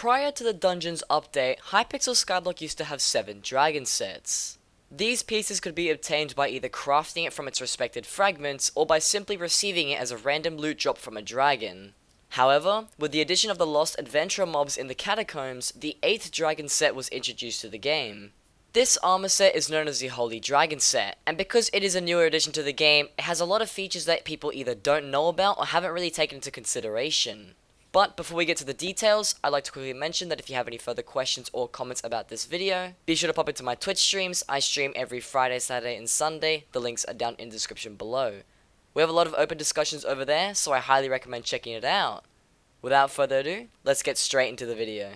Prior to the Dungeons update, Hypixel Skyblock used to have 7 dragon sets. These pieces could be obtained by either crafting it from its respected fragments, or by simply receiving it as a random loot drop from a dragon. However, with the addition of the lost adventurer mobs in the catacombs, the 8th dragon set was introduced to the game. This armor set is known as the Holy Dragon set, and because it is a newer addition to the game, it has a lot of features that people either don't know about or haven't really taken into consideration. But before we get to the details, I'd like to quickly mention that if you have any further questions or comments about this video, be sure to pop into my Twitch streams. I stream every Friday, Saturday, and Sunday. The links are down in the description below. We have a lot of open discussions over there, so I highly recommend checking it out. Without further ado, let's get straight into the video.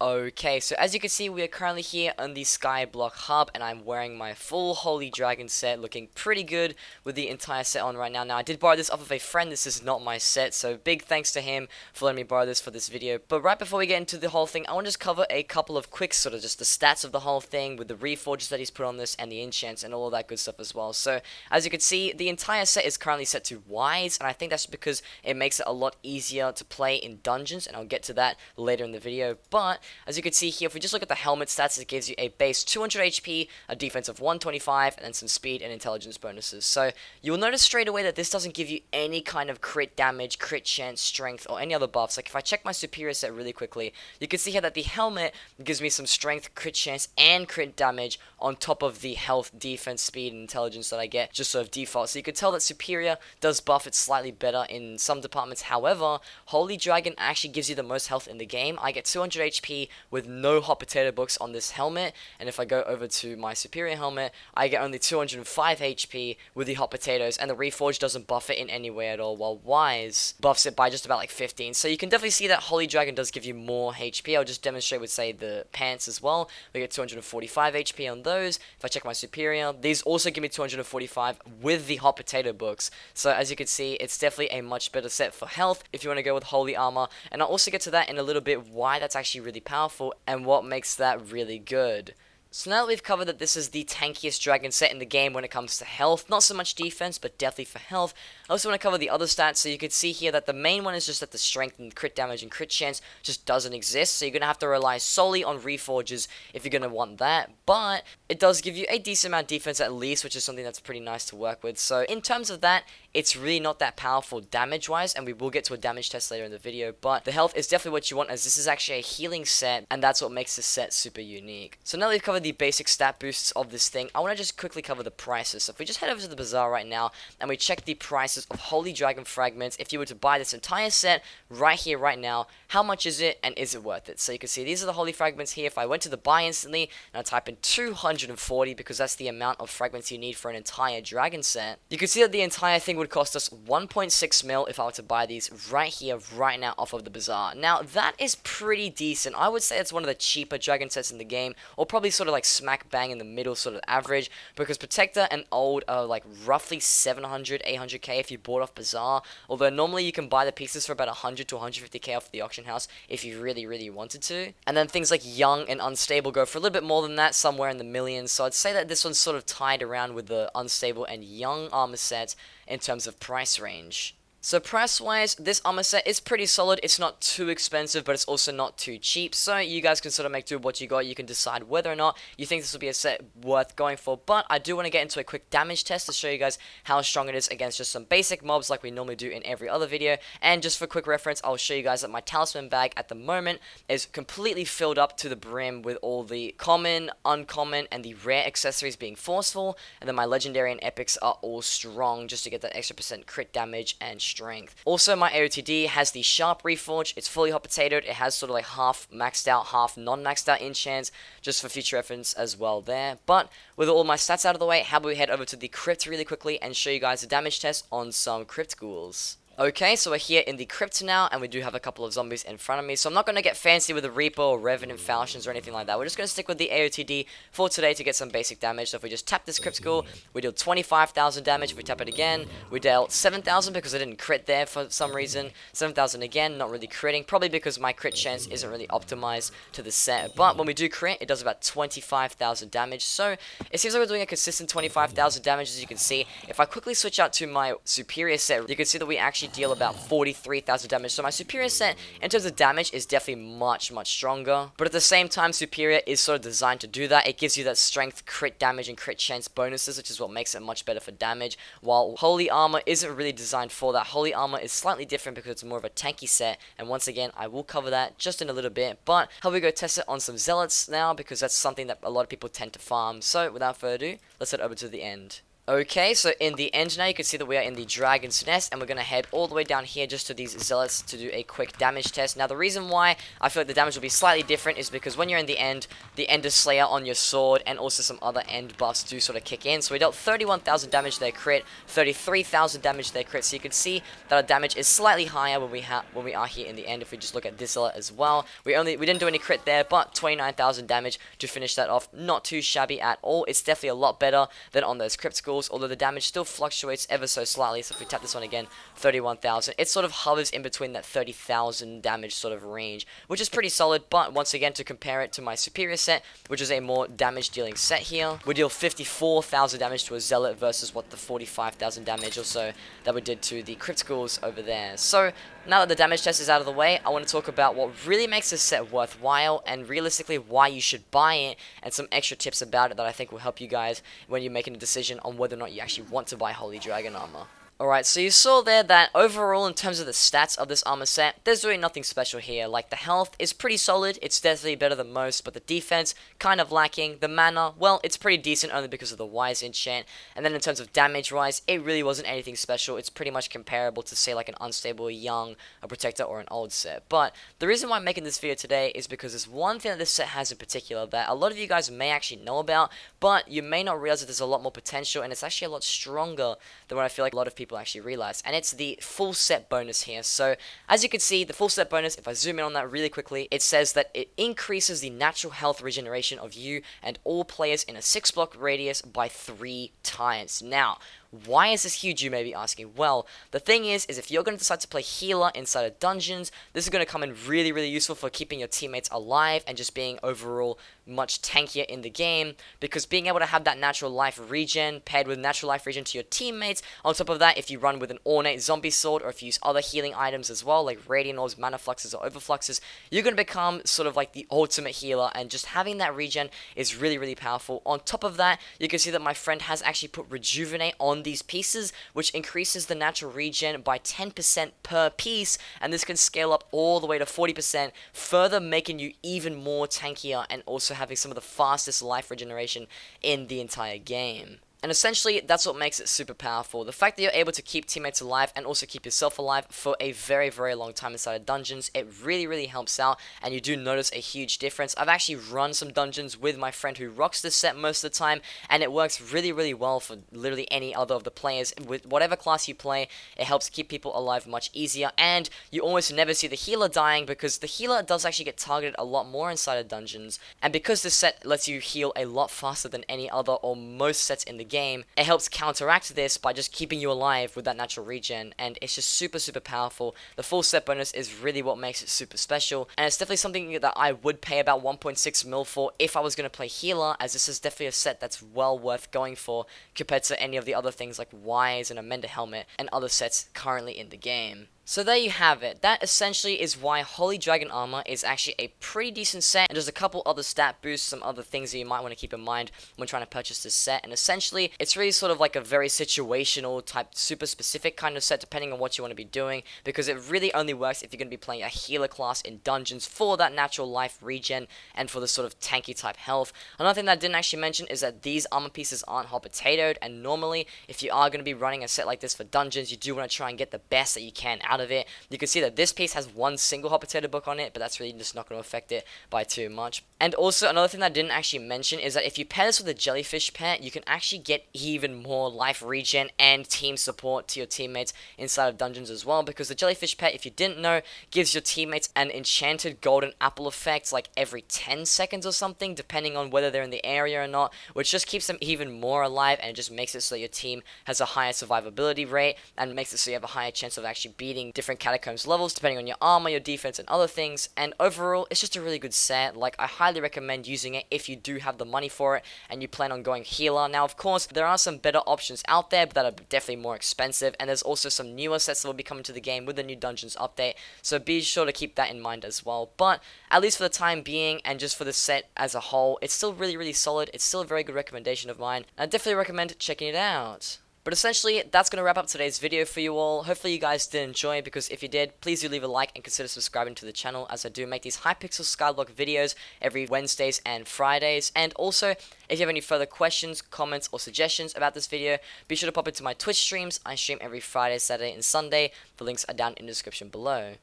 Okay, so as you can see, we are currently here on the Skyblock hub, and I'm wearing my full Holy Dragon set, looking pretty good with the entire set on right now. Now, I did borrow this off of a friend. This is not my set, so big thanks to him for letting me borrow this for this video. But right before we get into the whole thing, I want to just cover a couple of quick sort of just the stats of the whole thing with the reforges that he's put on this and the enchants and all of that good stuff as well. So, as you can see, the entire set is currently set to Wise, and I think that's because it makes it a lot easier to play in dungeons, and I'll get to that later in the video. But as you can see here, if we just look at the helmet stats, it gives you a base 200 HP, a defense of 125, and then some speed and intelligence bonuses. So you will notice straight away that this doesn't give you any kind of crit damage, crit chance, strength, or any other buffs. Like if I check my superior set really quickly, you can see here that the helmet gives me some strength, crit chance, and crit damage on top of the health, defense, speed, and intelligence that I get just sort of default. So you can tell that superior does buff it slightly better in some departments. However, Holy Dragon actually gives you the most health in the game. I get 200 HP with no hot potato books on this helmet, and if I go over to my superior helmet, I get only 205 HP with the hot potatoes, and the reforge doesn't buff it in any way at all, while Wise buffs it by just about like 15. So you can definitely see that Holy Dragon does give you more HP. I'll just demonstrate with, say, the pants as well. We get 245 HP on those. If I check my superior, these also give me 245 with the hot potato books. So as you can see, it's definitely a much better set for health if you want to go with Holy Armor, and I'll also get to that in a little bit, why that's actually really powerful and what makes that really good. So now that we've covered that this is the tankiest dragon set in the game when it comes to health, not so much defense, but definitely for health, I also want to cover the other stats. So you can see here that the main one is just that the strength and crit damage and crit chance just doesn't exist, so you're going to have to rely solely on reforges if you're going to want that, but it does give you a decent amount of defense at least, which is something that's pretty nice to work with. So in terms of that, it's really not that powerful damage-wise, and we will get to a damage test later in the video, but the health is definitely what you want, as this is actually a healing set, and that's what makes this set super unique. So now that we've covered the basic stat boosts of this thing, I want to just quickly cover the prices. So if we just head over to the bazaar right now, and we check the prices of Holy Dragon Fragments, if you were to buy this entire set right here, right now, how much is it, and is it worth it? So you can see these are the Holy Fragments here. If I went to the buy instantly, and I type in 240, because that's the amount of fragments you need for an entire dragon set, you can see that the entire thing would cost us 1.6 mil if I were to buy these right here, right now, off of the bazaar. Now, that is pretty decent. I would say it's one of the cheaper dragon sets in the game, or probably sort of like smack bang in the middle, sort of average, because Protector and Old are like roughly 700, 800k if you bought off bazaar, although normally you can buy the pieces for about 100 to 150k off the auction house if you really wanted to. And then things like Young and Unstable go for a little bit more than that, somewhere in the millions, so I'd say that this one's sort of tied around with the Unstable and Young armor sets in terms of price range. So price-wise, this armor set is pretty solid. It's not too expensive, but it's also not too cheap. So you guys can sort of make do with what you got. You can decide whether or not you think this will be a set worth going for. But I do want to get into a quick damage test to show you guys how strong it is against just some basic mobs like we normally do in every other video. And just for quick reference, I'll show you guys that my talisman bag at the moment is completely filled up to the brim with all the common, uncommon, and the rare accessories being forceful. And then my legendary and epics are all strong just to get that extra % crit damage and strength. Also, my AOTD has the sharp reforge. It's fully hot potatoed. It has sort of like half maxed out, half non-maxed out enchants, just for future reference as well there. But with all my stats out of the way, how about we head over to the crypt really quickly and show you guys a damage test on some crypt ghouls. Okay, so we're here in the crypt now, and we do have a couple of zombies in front of me, so I'm not going to get fancy with the Reaper or Revenant Falchions or anything like that. We're just going to stick with the AOTD for today to get some basic damage. So if we just tap this crypt ghoul, we deal 25,000 damage. If we tap it again, we dealt 7,000 because I didn't crit there for some reason. 7,000 again, not really critting, probably because my crit chance isn't really optimized to the set. But when we do crit, it does about 25,000 damage, so it seems like we're doing a consistent 25,000 damage, as you can see. If I quickly switch out to my superior set, you can see that we actually actually deal about 43,000 damage. So my superior set, in terms of damage, is definitely much stronger. But at the same time, superior is sort of designed to do that. It gives you that strength, crit damage, and crit chance bonuses, which is what makes it much better for damage. While Holy Armor isn't really designed for that. Holy Armor is slightly different because it's more of a tanky set. And once again, I will cover that just in a little bit. But how we go test it on some Zealots now, because that's something that a lot of people tend to farm. So without further ado, let's head over to the end. Okay, so in the end now, you can see that we are in the Dragon's Nest, and we're going to head all the way down here just to these Zealots to do a quick damage test. Now, the reason why I feel like the damage will be slightly different is because when you're in the Ender Slayer on your sword and also some other end buffs do sort of kick in. So we dealt 31,000 damage there crit, 33,000 damage there crit, so you can see that our damage is slightly higher when we are here in the end. If we just look at this Zealot as well, we didn't do any crit there, but 29,000 damage to finish that off. Not too shabby at all. It's definitely a lot better than on those crypt schools, although the damage still fluctuates ever so slightly. So if we tap this one again, 31,000, it sort of hovers in between that 30,000 damage sort of range, which is pretty solid. But once again, to compare it to my superior set, which is a more damage dealing set here, we deal 54,000 damage to a Zealot versus what the 45,000 damage or so that we did to the crypt schools over there. So now that the damage test is out of the way, I want to talk about what really makes this set worthwhile and realistically why you should buy it, and some extra tips about it that I think will help you guys when you're making a decision on whether or not you actually want to buy Holy Dragon Armor. Alright, so you saw there that overall, in terms of the stats of this armor set, there's really nothing special here. Like, the health is pretty solid, it's definitely better than most, but the defense, kind of lacking. The mana, well, it's pretty decent only because of the Wise enchant. And then in terms of damage-wise, it really wasn't anything special. It's pretty much comparable to, say, like an Unstable Young, a Protector, or an old set. But the reason why I'm making this video today is because there's one thing that this set has in particular that a lot of you guys may actually know about, but you may not realize that there's a lot more potential, and it's actually a lot stronger than what I feel like a lot of people actually realize, and it's the full set bonus here. So as you can see, the full set bonus, if I zoom in on that really quickly, it says that it increases the natural health regeneration of you and all players in a 6-block radius by 3 times. Now, why is this huge, you may be asking? Well, the thing is if you're going to decide to play healer inside of dungeons, this is going to come in really useful for keeping your teammates alive and just being overall much tankier in the game, because being able to have that natural life regen paired with natural life regen to your teammates, on top of that, if you run with an ornate zombie sword, or if you use other healing items as well, like radiant orbs, mana fluxes, or overfluxes, you're going to become sort of like the ultimate healer, and just having that regen is really powerful. On top of that, you can see that my friend has actually put rejuvenate on these pieces, which increases the natural regen by 10% per piece, and this can scale up all the way to 40%, further making you even more tankier and also having some of the fastest life regeneration in the entire game. And essentially, that's what makes it super powerful. The fact that you're able to keep teammates alive and also keep yourself alive for a very long time inside of dungeons, it really helps out, and you do notice a huge difference. I've actually run some dungeons with my friend who rocks this set most of the time, and it works really well for literally any other of the players. With whatever class you play, it helps keep people alive much easier, and you almost never see the healer dying, because the healer does actually get targeted a lot more inside of dungeons, and because this set lets you heal a lot faster than any other or most sets in the game, it helps counteract this by just keeping you alive with that natural regen, and it's just super powerful. The full set bonus is really what makes it super special, and it's definitely something that I would pay about 1.6 mil for if I was going to play healer, as this is definitely a set that's well worth going for compared to any of the other things like Wise and a Mender Helmet and other sets currently in the game. So there you have it. That essentially is why Holy Dragon Armor is actually a pretty decent set, and there's a couple other stat boosts, some other things that you might want to keep in mind when trying to purchase this set, and essentially it's really sort of like a very situational type, super specific kind of set depending on what you want to be doing, because it really only works if you're going to be playing a healer class in dungeons for that natural life regen and for the sort of tanky type health. Another thing that I didn't actually mention is that these armor pieces aren't hot potatoed, and normally if you are going to be running a set like this for dungeons, you do want to try and get the best that you can out of it. You can see that this piece has one single hot potato book on it, but that's really just not going to affect it by too much. And also another thing that I didn't actually mention is that if you pair this with a jellyfish pet, you can actually get even more life regen and team support to your teammates inside of dungeons as well, because the jellyfish pet, if you didn't know, gives your teammates an enchanted golden apple effect like every 10 seconds or something, depending on whether they're in the area or not, which just keeps them even more alive, and it just makes it so your team has a higher survivability rate and makes it so you have a higher chance of actually beating between different catacombs levels depending on your armor, your defense, and other things. And overall, it's just a really good set. Like, I highly recommend using it if you do have the money for it and you plan on going healer. Now, of course, there are some better options out there, but that are definitely more expensive. And there's also some newer sets that will be coming to the game with the new Dungeons update, so be sure to keep that in mind as well. But at least for the time being, and just for the set as a whole, it's still really solid. It's still a very good recommendation of mine, and I definitely recommend checking it out. But essentially, that's going to wrap up today's video for you all. Hopefully you guys did enjoy, because if you did, please do leave a like and consider subscribing to the channel, as I do make these Hypixel Skyblock videos every Wednesdays and Fridays. And also, if you have any further questions, comments, or suggestions about this video, be sure to pop into my Twitch streams. I stream every Friday, Saturday, and Sunday. The links are down in the description below.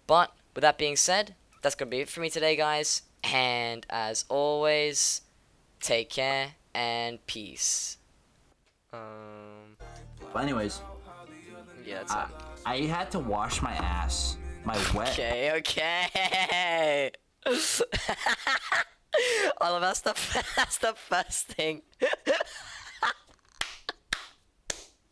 But with that being said, that's going to be it for me today, guys. And as always, take care and peace. But anyways, yeah, that's it. I had to wash my ass. My wet. Okay. Oh, that's the first thing.